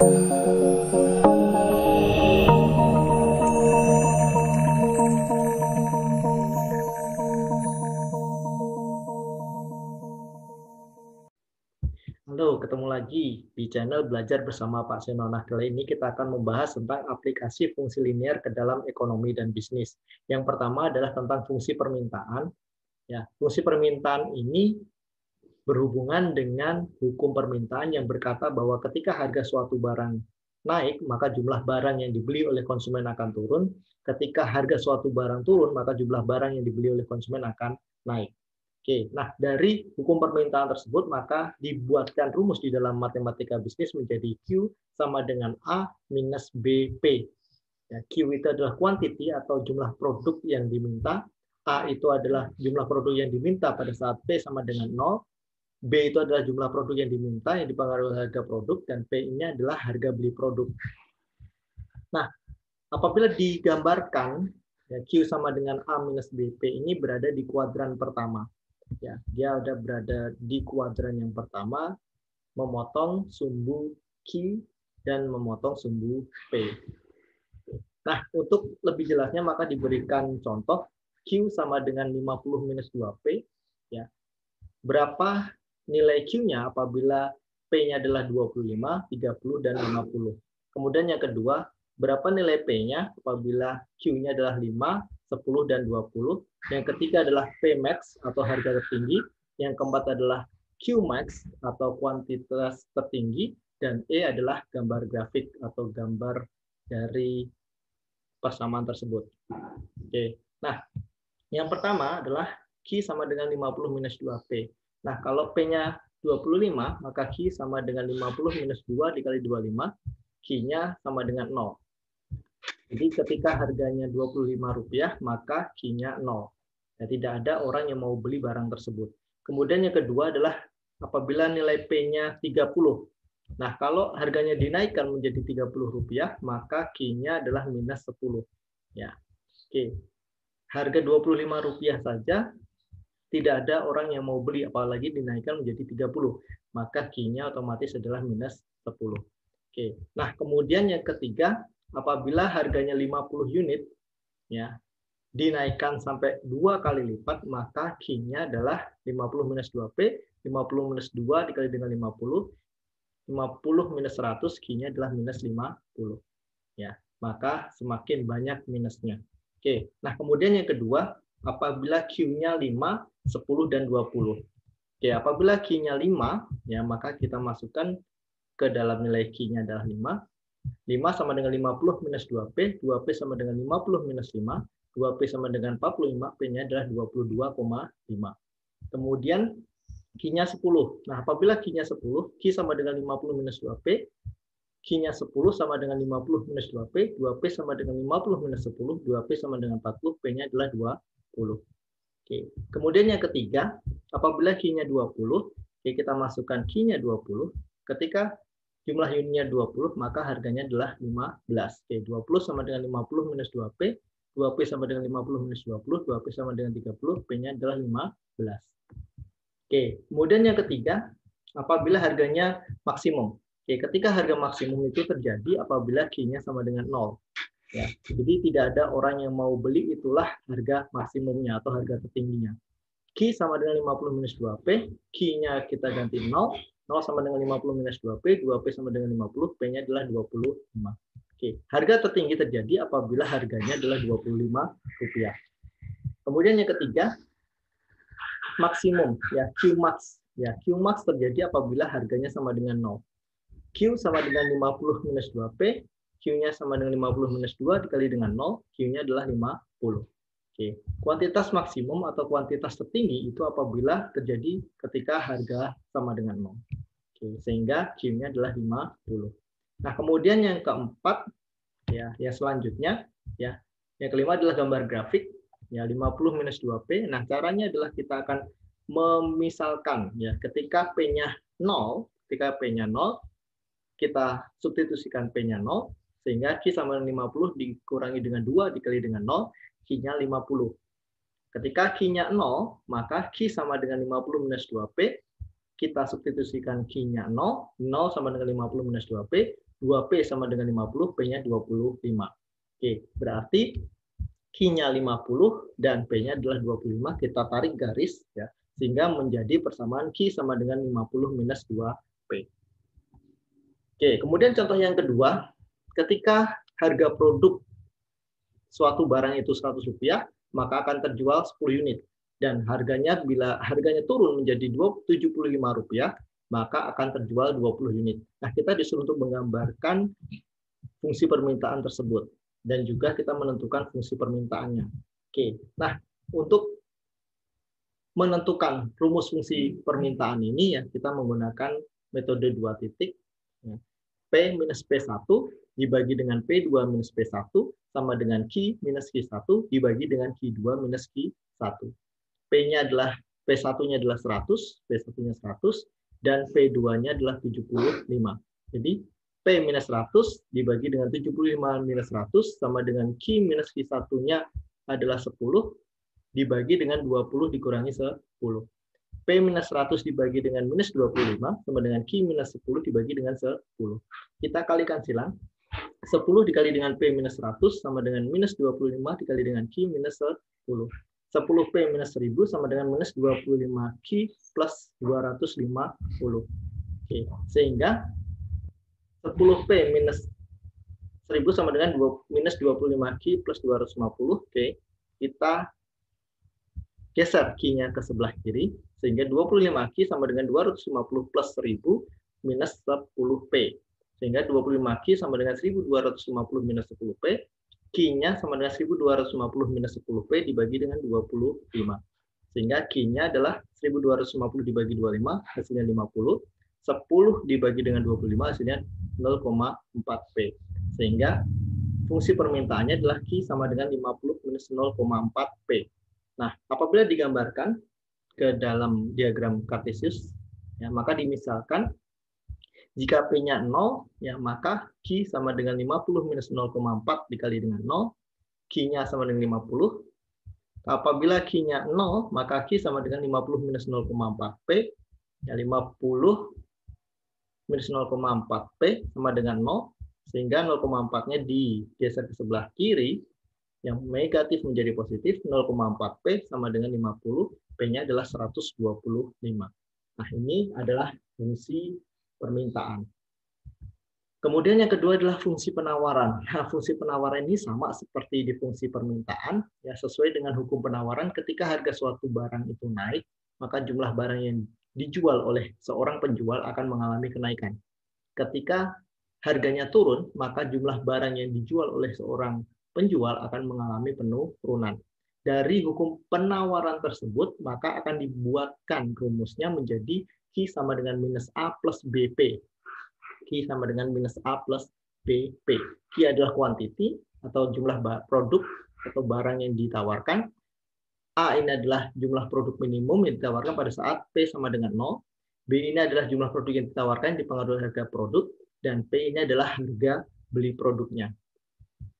Halo, ketemu lagi di channel Belajar Bersama Pak Seno. Nah, kali ini kita akan membahas tentang aplikasi fungsi linear ke dalam ekonomi dan bisnis. Yang pertama adalah tentang fungsi permintaan. Ya, fungsi permintaan ini berhubungan dengan hukum permintaan yang berkata bahwa ketika harga suatu barang naik, maka jumlah barang yang dibeli oleh konsumen akan turun. Ketika harga suatu barang turun, maka jumlah barang yang dibeli oleh konsumen akan naik. Oke, nah dari hukum permintaan tersebut maka dibuatkan rumus di dalam matematika bisnis menjadi Q sama dengan A minus BP. Ya, Q itu adalah quantity atau jumlah produk yang diminta, A itu adalah jumlah produk yang diminta pada saat P sama dengan 0, B itu adalah jumlah produk yang diminta yang dipengaruhi harga produk, dan P-nya adalah harga beli produk. Nah, apabila digambarkan ya, Q sama dengan A minus BP ini berada di kuadran pertama. Ya, dia ada berada di kuadran yang pertama, memotong sumbu Q dan memotong sumbu P. Nah, untuk lebih jelasnya maka diberikan contoh Q sama dengan 50 minus 2P. Ya. Berapa nilai Q-nya apabila P-nya adalah 25, 30, dan 50. Kemudian yang kedua, berapa nilai P-nya apabila Q-nya adalah 5, 10, dan 20. Yang ketiga adalah P-max atau harga tertinggi. Yang keempat adalah Q-max atau kuantitas tertinggi. Dan E adalah gambar grafik atau gambar dari persamaan tersebut. Oke. Nah, yang pertama adalah Q sama dengan 50 minus 2P. Nah, kalau P-nya 25, maka Q sama dengan 50 minus 2 dikali 25, Q-nya sama dengan 0. Jadi ketika harganya Rp25, maka Q-nya 0. Ya, tidak ada orang yang mau beli barang tersebut. Kemudian yang kedua adalah apabila nilai P-nya 30. Nah, kalau harganya dinaikkan menjadi Rp30, maka Q-nya adalah minus 10. Ya. Oke. Harga Rp25 saja tidak ada orang yang mau beli, apalagi dinaikkan menjadi 30. Maka Q-nya otomatis adalah minus 10. Oke. Nah, kemudian yang ketiga, apabila harganya 50 unit, ya, dinaikkan sampai 2 kali lipat, maka Q-nya adalah 50 minus 2P, 50 minus 2 dikali dengan 50, 50 minus 100, Q-nya adalah minus 50. Ya, maka semakin banyak minusnya. Oke. Nah, kemudian yang kedua, apabila Q-nya 5, 10, dan 20. Oke, apabila Q-nya 5, ya, maka kita masukkan ke dalam nilai Q-nya adalah 5. 5 sama dengan 50 minus 2P, 2P sama dengan 50 minus 5, 2P sama dengan 45, P-nya adalah 22,5. Kemudian Q-nya 10. Nah, apabila Q-nya 10, Q sama dengan 50 minus 2P, Q-nya 10 sama dengan 50 minus 2P, 2P sama dengan 50 minus 10, 2P sama dengan 40, P-nya adalah 20. Oke. Kemudian yang ketiga, apabila Q-nya 20, oke, kita masukkan Q-nya 20, ketika jumlah unitnya 20, maka harganya adalah 15. Oke, 20 sama dengan 50 minus 2P, 2P sama dengan 50 minus 20, 2P sama dengan 30, P-nya adalah 15. Oke, kemudian yang ketiga, apabila harganya maksimum. Oke, ketika harga maksimum itu terjadi apabila Q-nya sama dengan 0. Ya, jadi tidak ada orang yang mau beli, itulah harga maksimumnya atau harga tertingginya. Q sama dengan 50 minus 2P, Q-nya kita ganti 0, 0 sama dengan 50 minus 2P, 2P sama dengan 50, P-nya adalah 25. Oke, harga tertinggi terjadi apabila harganya adalah Rp25. Kemudian yang ketiga, maksimum, ya, Q-max. Ya, Q-max terjadi apabila harganya sama dengan 0. Q sama dengan 50 minus 2P, Q-nya sama dengan 50 minus 2 dikali dengan 0, Q-nya adalah 50. Oke. Kuantitas maksimum atau kuantitas tertinggi itu apabila terjadi ketika harga sama dengan 0. Oke. Sehingga Q-nya adalah 50. Nah, kemudian yang keempat, ya, yang selanjutnya, ya, yang kelima adalah gambar grafik, ya, 50 minus 2P. Nah, caranya adalah kita akan memisalkan, ya, ketika P-nya 0, kita substitusikan P-nya 0, sehingga Q sama dengan 50 dikurangi dengan 2 dikali dengan 0, Q-nya 50. Ketika Q-nya 0, maka Q sama dengan 50 minus 2P, kita substitusikan Q-nya 0, 0 sama dengan 50 minus 2P, 2P sama dengan 50, P-nya 25. Oke, berarti Q-nya 50 dan P-nya adalah 25. Kita tarik garis ya, sehingga menjadi persamaan Q sama dengan 50 minus 2P. Oke, kemudian contoh yang kedua, ketika harga produk suatu barang itu Rp100, maka akan terjual 10 unit. Dan harganya, bila harganya turun menjadi Rp75, maka akan terjual 20 unit. Nah, kita disuruh untuk menggambarkan fungsi permintaan tersebut. Dan juga kita menentukan fungsi permintaannya. Oke, nah untuk menentukan rumus fungsi permintaan ini ya kita menggunakan metode 2 titik. P minus P1 dibagi dengan P2 minus P1 sama dengan Q minus Q1 dibagi dengan Q2 minus Q1. P-nya adalah P1-nya adalah 100, P1-nya 100, dan P2-nya adalah 75. Jadi P minus 100 dibagi dengan 75 minus 100 sama dengan Q minus Q1-nya adalah 10 dibagi dengan 20 dikurangi 10. P minus 100 dibagi dengan minus 25 sama dengan Q minus 10 dibagi dengan 10. Kita kalikan silang. 10 dikali dengan P minus 100 sama dengan minus 25 dikali dengan Q minus 10. 10P minus 1000 sama dengan minus 25Q plus 250. Oke. Sehingga 10P minus 1000 sama dengan minus 25Q plus 250. Oke. Kita geser Q-nya ke sebelah kiri. Sehingga 25Q sama dengan 250 plus 1000 minus 10P. Sehingga 25Q sama dengan 1250 minus 10P. Q-nya sama dengan 1250 minus 10P dibagi dengan 25. Sehingga Q-nya adalah 1250 dibagi 25, hasilnya 50. 10 dibagi dengan 25, hasilnya 0,4P. Sehingga fungsi permintaannya adalah Q sama dengan 50 minus 0,4P. Nah, apabila digambarkan ke dalam diagram Cartesius, ya, maka dimisalkan jika P-nya 0, ya, maka Q sama dengan 50 minus 0,4 dikali dengan 0. Q-nya sama dengan 50. Apabila Q-nya 0, maka Q sama dengan 50 minus 0,4P. Ya, 50 minus 0,4P sama dengan 0. Sehingga 0,4-nya digeser ke sebelah kiri. Yang negatif menjadi positif. 0,4P sama dengan 50. P-nya adalah 125. Nah, ini adalah fungsi permintaan. Kemudian yang kedua adalah fungsi penawaran. Nah, fungsi penawaran ini sama seperti di fungsi permintaan, ya sesuai dengan hukum penawaran. Ketika harga suatu barang itu naik, maka jumlah barang yang dijual oleh seorang penjual akan mengalami kenaikan. Ketika harganya turun, maka jumlah barang yang dijual oleh seorang penjual akan mengalami penurunan. Dari hukum penawaran tersebut, maka akan dibuatkan rumusnya menjadi Q sama dengan minus A plus BP. Q sama dengan minus A plus BP. Q adalah quantity atau jumlah produk atau barang yang ditawarkan. A ini adalah jumlah produk minimum yang ditawarkan pada saat P sama dengan 0. B ini adalah jumlah produk yang ditawarkan dipengaruhi harga produk. Dan P ini adalah harga beli produknya.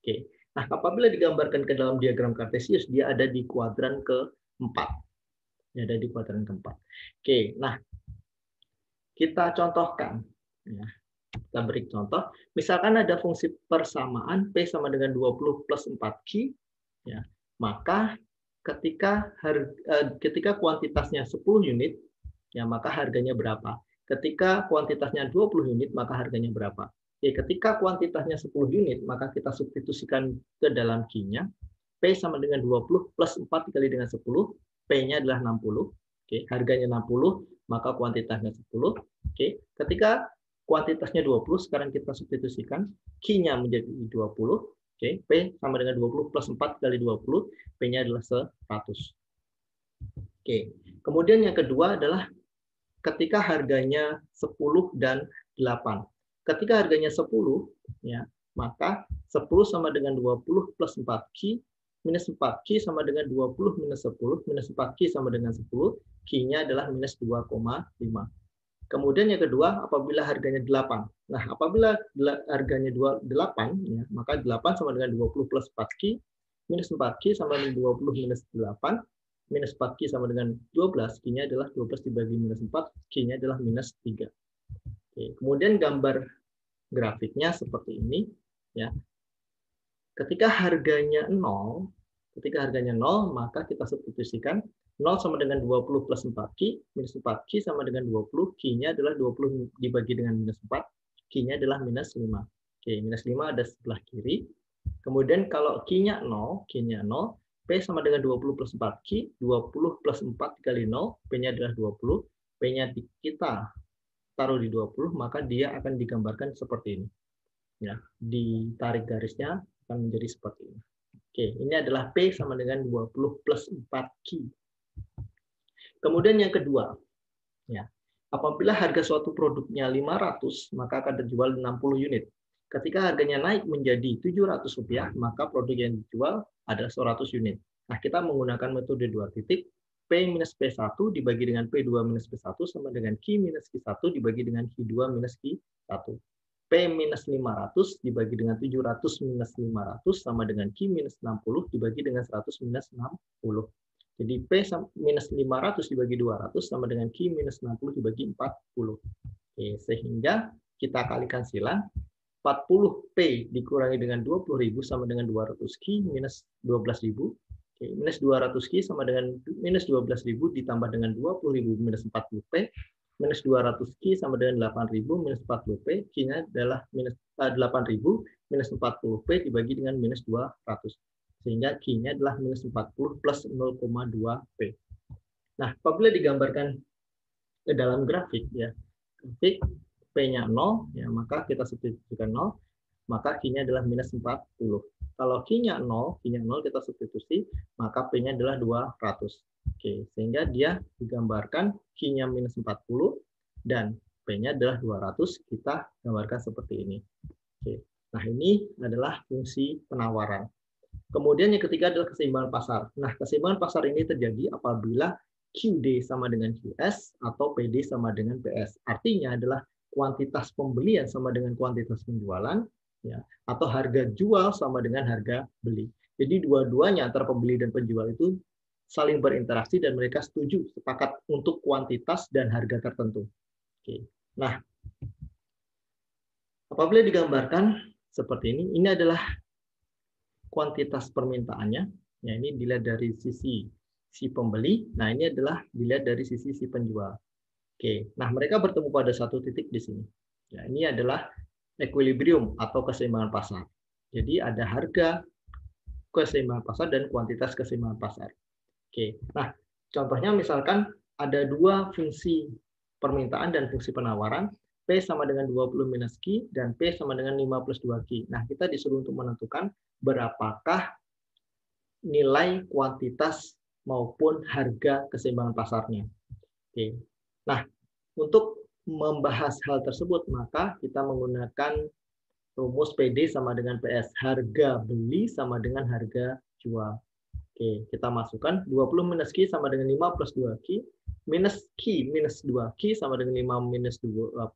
Oke. Nah, apabila digambarkan ke dalam diagram Cartesius, dia ada di kuadran keempat. Dia ada di kuadran keempat. Oke, nah kita contohkan. Ya. Kita beri contoh. Misalkan ada fungsi persamaan P sama dengan 20 plus 4Q. Ya, maka ketika kuantitasnya 10 unit, ya maka harganya berapa? Ketika kuantitasnya 20 unit, maka harganya berapa? Oke, ketika kuantitasnya 10 unit, maka kita substitusikan ke dalam Q-nya. P sama dengan 20 plus 4 dikali dengan 10. P-nya adalah 60. Oke, harganya 60, maka kuantitasnya 10. Oke, ketika kuantitasnya 20, sekarang kita substitusikan. Q-nya menjadi 20. Oke, P sama dengan 20 plus 4 kali 20. P-nya adalah 100. Oke, kemudian yang kedua adalah ketika harganya 10 dan 8. Ketika harganya 10, ya, maka 10 sama dengan 20 plus 4Q, minus 4Q sama dengan 20 minus 10, minus 4Q sama dengan 10, Q-nya adalah minus 2,5. Kemudian yang kedua, apabila harganya 8. Nah, apabila harganya 8, ya, maka 8 sama dengan 20 plus 4Q, minus 4Q sama dengan 20 minus 8, minus 4Q sama dengan 12, Q-nya adalah 12 dibagi minus 4, Q-nya adalah minus 3. Oke, kemudian gambar grafiknya seperti ini, ya. Ketika harganya 0, maka kita substitusikan 0 sama dengan 20 plus 4Q, minus 4Q sama dengan 20, Q-nya adalah 20 dibagi dengan minus 4, Q-nya adalah minus 5. Oke, minus 5 ada sebelah kiri. Kemudian kalau Q-nya 0, P sama dengan 20 plus 4Q, 20 plus 4 kali 0, P-nya adalah 20, P-nya kita taruh di 20, maka dia akan digambarkan seperti ini. Ya, ditarik garisnya akan menjadi seperti ini. Oke, ini adalah P sama dengan 20 plus 4Q. Kemudian yang kedua, ya, apabila harga suatu produknya 500, maka akan terjual 60 unit. Ketika harganya naik menjadi Rp700, maka produk yang dijual adalah 100 unit. Nah, kita menggunakan metode 2 titik, P minus P1 dibagi dengan P2 minus P1 sama dengan Q minus Q1 dibagi dengan Q2 minus Q1. P minus 500 dibagi dengan 700 minus 500 sama dengan Q minus 60 dibagi dengan 100 minus 60. Jadi P minus 500 dibagi 200 sama dengan Q minus 60 dibagi 40. Oke, sehingga kita kalikan silang. 40P dikurangi dengan 20.000 sama dengan 200Q minus 12.000. Oke, minus 200Q sama dengan minus 12.000 ditambah dengan 20.000 minus 40P. Minus 200Q sama dengan 8.000 minus 40P, Q-nya adalah minus 8.000 minus 40P dibagi dengan minus 200. Sehingga Q-nya adalah minus 40 plus 0,2P. Nah, apabila digambarkan ke dalam grafik, ya, grafik P-nya 0, ya, maka kita substitusikan 0, maka Q-nya adalah minus 40. Kalau Q-nya 0 kita substitusi, maka P-nya adalah 200. Oke, sehingga dia digambarkan Q-nya minus 40 dan P-nya adalah 200, kita gambarkan seperti ini. Oke. Nah, ini adalah fungsi penawaran. Kemudian yang ketiga adalah keseimbangan pasar. Nah, keseimbangan pasar ini terjadi apabila QD sama dengan QS atau PD sama dengan PS. Artinya adalah kuantitas pembelian sama dengan kuantitas penjualan, ya, atau harga jual sama dengan harga beli. Jadi dua-duanya antara pembeli dan penjual itu saling berinteraksi dan mereka setuju, sepakat untuk kuantitas dan harga tertentu. Oke. Nah, apabila digambarkan seperti ini adalah kuantitas permintaannya. Ya, ini dilihat dari sisi si pembeli. Nah, ini adalah dilihat dari sisi si penjual. Oke. Nah, mereka bertemu pada satu titik di sini. Ya, ini adalah equilibrium atau keseimbangan pasar. Jadi ada harga keseimbangan pasar dan kuantitas keseimbangan pasar. Oke, nah contohnya misalkan ada dua fungsi permintaan dan fungsi penawaran, P sama dengan 20 minus Q dan P sama dengan 5 plus 2Q. Nah, kita disuruh untuk menentukan berapakah nilai kuantitas maupun harga keseimbangan pasarnya. Oke. Nah, untuk membahas hal tersebut, maka kita menggunakan rumus PD sama dengan PS. Harga beli sama dengan harga jual. Oke, kita masukkan 20 minus Q sama dengan 5 plus 2Q, minus Q minus 2Q sama dengan 5 minus 20,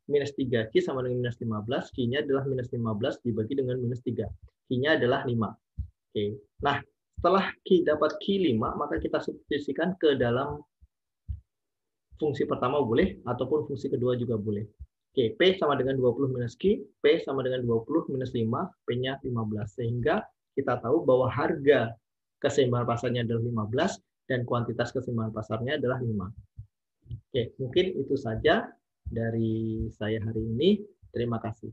minus 3Q sama dengan minus 15, Q-nya adalah minus 15 dibagi dengan minus 3. Q-nya adalah 5. Oke. Nah, setelah Q dapat Q5, maka kita substitusikan ke dalam fungsi pertama boleh, ataupun fungsi kedua juga boleh. Oke, P sama dengan 20 minus Q, P sama dengan 20 minus 5, P-nya 15. Sehingga kita tahu bahwa harga keseimbangan pasarnya adalah 15 dan kuantitas keseimbangan pasarnya adalah 5. Oke, mungkin itu saja dari saya hari ini. Terima kasih.